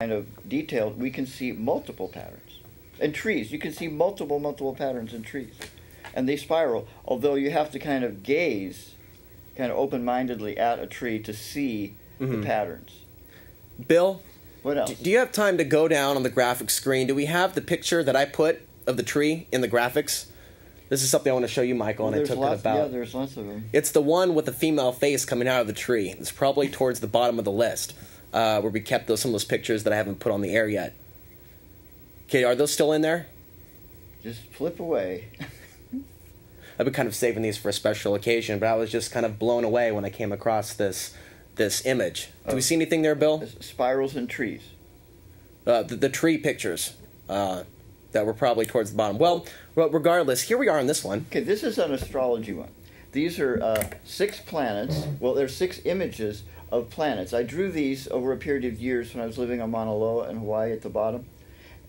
kind of detailed, we can see multiple patterns. In trees, you can see multiple patterns in trees. And they spiral, although you have to kind of gaze kind of open-mindedly at a tree to see the patterns. Bill? What else? Do you have time to go down on the graphic screen? Do we have the picture that I put of the tree in the graphics? This is something I want to show you, Michael, and I took it about. Yeah, there's lots of them. It's the one with the female face coming out of the tree. It's probably towards the bottom of the list, where we kept some of those pictures that I haven't put on the air yet. Okay, are those still in there? Just flip away. I've been kind of saving these for a special occasion, but I was just kind of blown away when I came across this image. Do we see anything there, Bill? Spirals in trees. The tree pictures that were probably towards the bottom. Well, regardless, here we are on this one. Okay, this is an astrology one. These are 6 planets. Well, there's 6 images of planets. I drew these over a period of years when I was living on Mauna Loa in Hawaii at the bottom.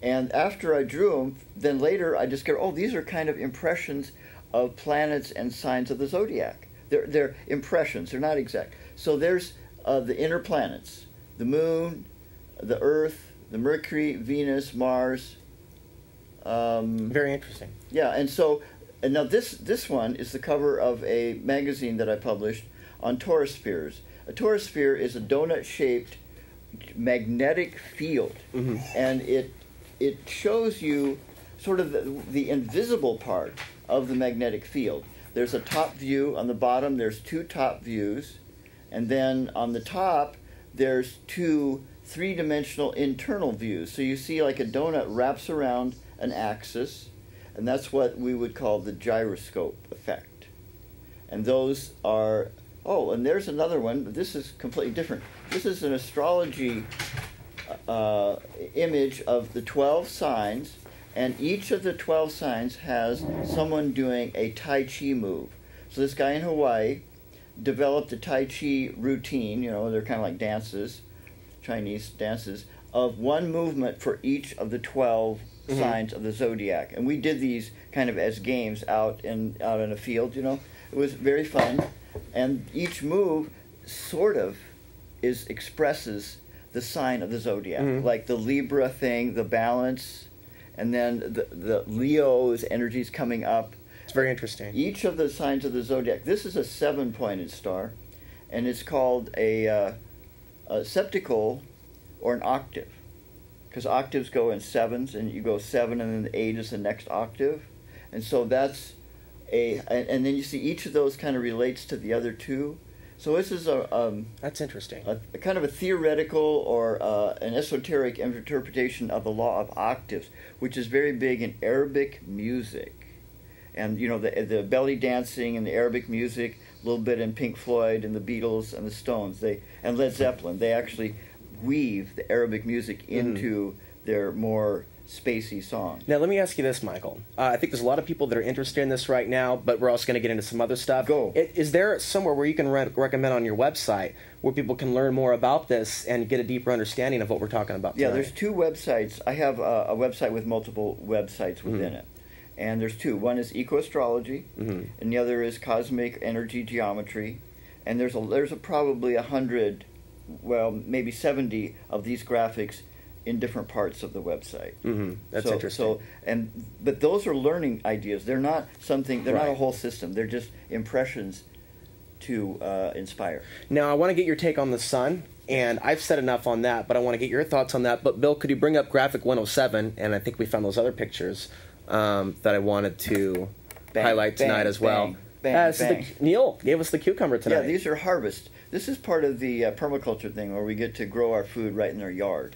And after I drew them, then later I discovered, oh, these are kind of impressions of planets and signs of the zodiac. They're impressions. They're not exact. So there's the inner planets, the moon, the Earth, the Mercury, Venus, Mars. Very interesting. Yeah, and now this one is the cover of a magazine that I published on torus spheres. A torus sphere is a donut-shaped magnetic field, and it shows you sort of the invisible part of the magnetic field. There's a top view. On the bottom, there's 2 top views. And then on the top, there's 2 3-dimensional internal views. So you see like a donut wraps around an axis, and that's what we would call the gyroscope effect. And those are... Oh, and there's another one, but this is completely different. This is an astrology image of the 12 signs, and each of the 12 signs has someone doing a Tai Chi move. So this guy in Hawaii developed a Tai Chi routine, they're kind of like dances, Chinese dances, of one movement for each of the 12 signs of the zodiac. And we did these kind of as games out in a field, It was very fun. And each move sort of expresses the sign of the zodiac, like the Libra thing, the balance, and then the Leo's energies coming up. It's very interesting. Each of the signs of the zodiac. This is a 7-pointed star, and it's called a septical or an octave, because octaves go in 7s, and you go 7, and then the 8 is the next octave, and so that's and then you see each of those kind of relates to the other 2. So this is that's interesting. A kind of a theoretical or an esoteric interpretation of the law of octaves, which is very big in Arabic music. And the belly dancing and the Arabic music, a little bit in Pink Floyd and the Beatles and the Stones, and Led Zeppelin. They actually weave the Arabic music into their more spacey songs. Now, let me ask you this, Michael. I think there's a lot of people that are interested in this right now, but we're also going to get into some other stuff. Go. Is there somewhere where you can recommend on your website where people can learn more about this and get a deeper understanding of what we're talking about tonight? Yeah, there's 2 websites. I have a website with multiple websites within it. And there's 2. One is ecoastrology, and the other is cosmic energy geometry. And there's probably 100, well, maybe 70 of these graphics in different parts of the website. That's interesting. But those are learning ideas. They're not something. They're not a whole system. They're just impressions to inspire. Now, I want to get your take on the sun, and I've said enough on that, but I want to get your thoughts on that. But Bill, could you bring up graphic 107? And I think we found those other pictures that I wanted to highlight tonight as well. Neil gave us the cucumber tonight. Yeah, these are harvest. This is part of the permaculture thing where we get to grow our food right in our yard.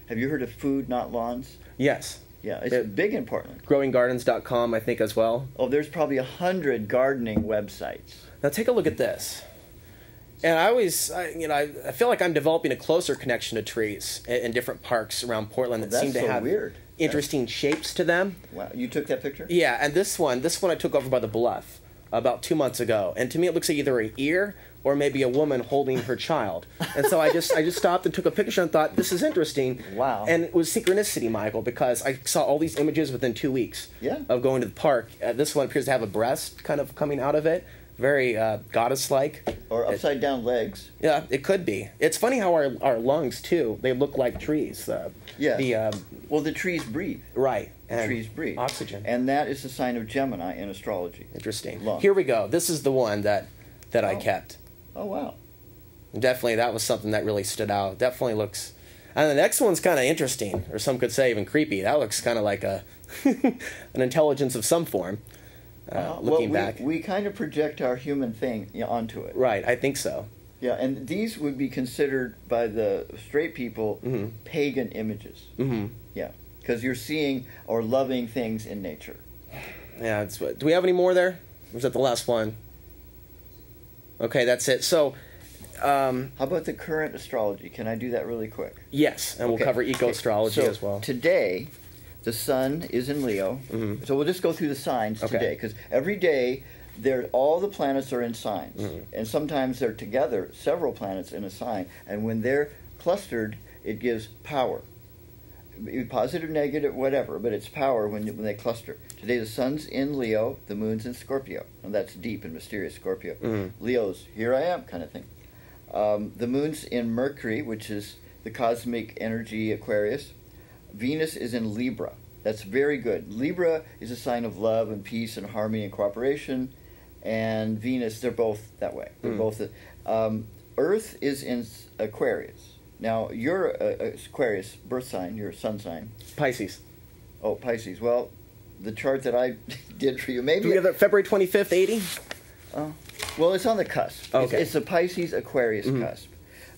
Have you heard of food, not lawns? Yes. Yeah, it's big in Portland. Growinggardens.com, I think, as well. Oh, there's probably 100 gardening websites. Now take a look at this. And I feel like I'm developing a closer connection to trees in different parks around Portland that seem to have interesting shapes to them. Wow, you took that picture? Yeah, and this one I took over by the bluff about 2 months ago, and to me it looks like either an ear or maybe a woman holding her child. And so I just stopped and took a picture and thought, this is interesting. Wow. And it was synchronicity, Michael, because I saw all these images within 2 weeks of going to the park. This one appears to have a breast kind of coming out of it. very goddess-like. Or upside down legs. Yeah, it could be. It's funny how our lungs too, they look like trees. Yeah. Well, the trees breathe. Right. The trees breathe. Oxygen. And that is the sign of Gemini in astrology. Interesting. Lung. Here we go. This is the one that I kept. Oh, wow. Definitely, that was something that really stood out. Definitely looks... And the next one's kind of interesting, or some could say even creepy. That looks kind of like an intelligence of some form, looking back. We kind of project our human thing onto it. Right, I think so. Yeah, and these would be considered by the straight people pagan images. Mm-hmm. Yeah, because you're seeing or loving things in nature. Yeah, do we have any more there? Or was that the last one? Okay, that's it. So... how about the current astrology? Can I do that really quick? Yes, and we'll cover eco-astrology as well. Today, the sun is in Leo. Mm-hmm. So we'll just go through the signs today, because every day all the planets are in signs, and sometimes they're together, several planets in a sign, and when they're clustered, it gives power. Positive, negative, whatever, but it's power when they cluster. Today the sun's in Leo, the moon's in Scorpio, and that's deep and mysterious Scorpio. Leo's here I am kind of thing. The moon's in Mercury, which is the cosmic energy Aquarius. Venus is in Libra. That's very good. Libra is a sign of love and peace and harmony and cooperation. And Venus, they're both that way. They're both. Earth is in Aquarius. Now, your Aquarius birth sign, your sun sign. Pisces. Oh, Pisces. Well, the chart that I did for you, maybe... Do we have it February 25th, 80? Well, it's on the cusp. Okay. It's a Pisces-Aquarius cusp.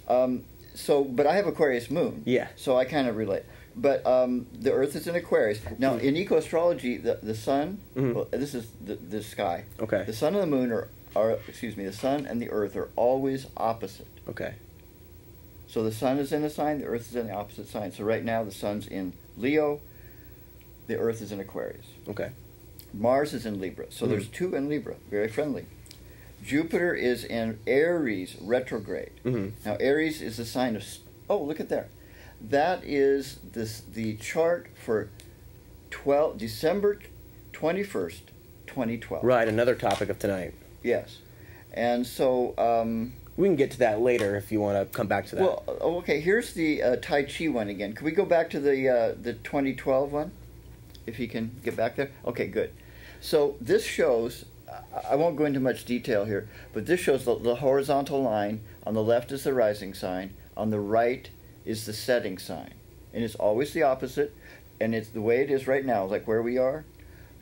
But I have Aquarius moon. Yeah. So I kind of relate. But the Earth is in Aquarius. Now, in eco-astrology, the sun, well, this is the sky. Okay. The sun and the moon the sun and the Earth are always opposite. Okay. So the sun is in a sign, the Earth is in the opposite sign. So right now the sun's in Leo, the Earth is in Aquarius. Okay. Mars is in Libra. So there's two in Libra, very friendly. Jupiter is in Aries retrograde. Now Aries is a sign of... Oh, look at there. That is the chart for December 21st, 2012. Right, another topic of tonight. Yes. And so... we can get to that later if you want to come back to that. Well, okay, here's the Tai Chi one again. Can we go back to the 2012 one? If you can get back there? Okay, good. So this shows... I won't go into much detail here, but this shows the horizontal line. On the left is the rising sign. On the right is the setting sign. And it's always the opposite. And it's the way it is right now, like where we are.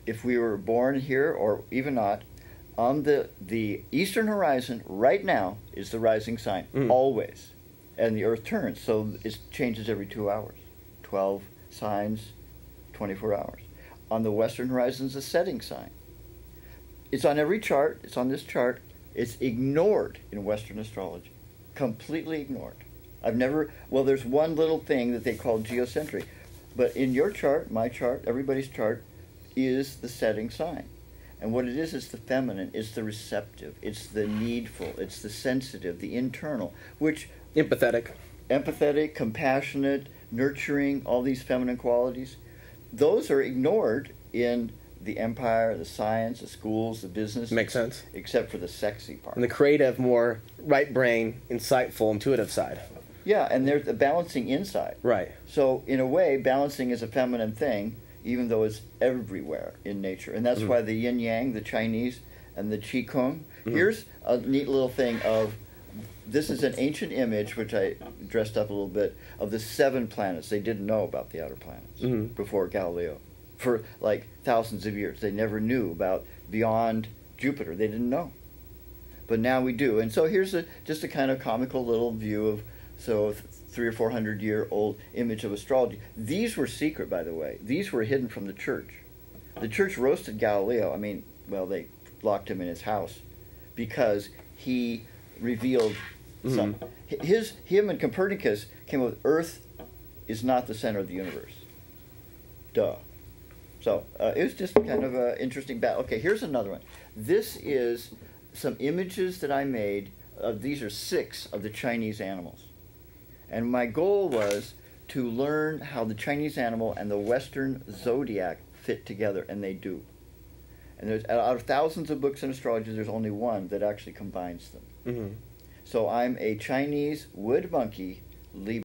If we were born here, or even not, on the eastern horizon right now is the rising sign, always. And the Earth turns, so it changes every 2 hours. 12 signs, 24 hours. On the western horizon is the setting sign. It's on every chart. It's on this chart. It's ignored in Western astrology. Completely ignored. There's one little thing that they call geocentry. But in your chart, my chart, everybody's chart, is the setting sign. And what it is the feminine. It's the receptive. It's the needful. It's the sensitive, the internal, which... Empathetic, compassionate, nurturing, all these feminine qualities. Those are ignored in the empire, the science, the schools, the business. Makes sense. Except for the sexy part. And the creative, more right brain, insightful, intuitive side. Yeah, and there's the balancing inside. Right. So, in a way, balancing is a feminine thing, even though it's everywhere in nature. And that's why the yin-yang, the Chinese, and the qigong. Here's a neat little thing of, this is an ancient image, which I dressed up a little bit, of the 7 planets. They didn't know about the outer planets before Galileo. For like thousands of years. They never knew about beyond Jupiter. They didn't know. But now we do. And so here's just a kind of comical little view of 300 or 400 year old image of astrology. These were secret, by the way. These were hidden from the church. The church roasted Galileo. They locked him in his house because he revealed some. Him and Copernicus came up with Earth is not the center of the universe. Duh. So it was just kind of an interesting battle. Okay, here's another one. This is some images that I made. These are 6 of the Chinese animals. And my goal was to learn how the Chinese animal and the Western zodiac fit together, and they do. And there's out of thousands of books in astrology, there's only one that actually combines them. Mm-hmm. So I'm a Chinese wood monkey, Libra.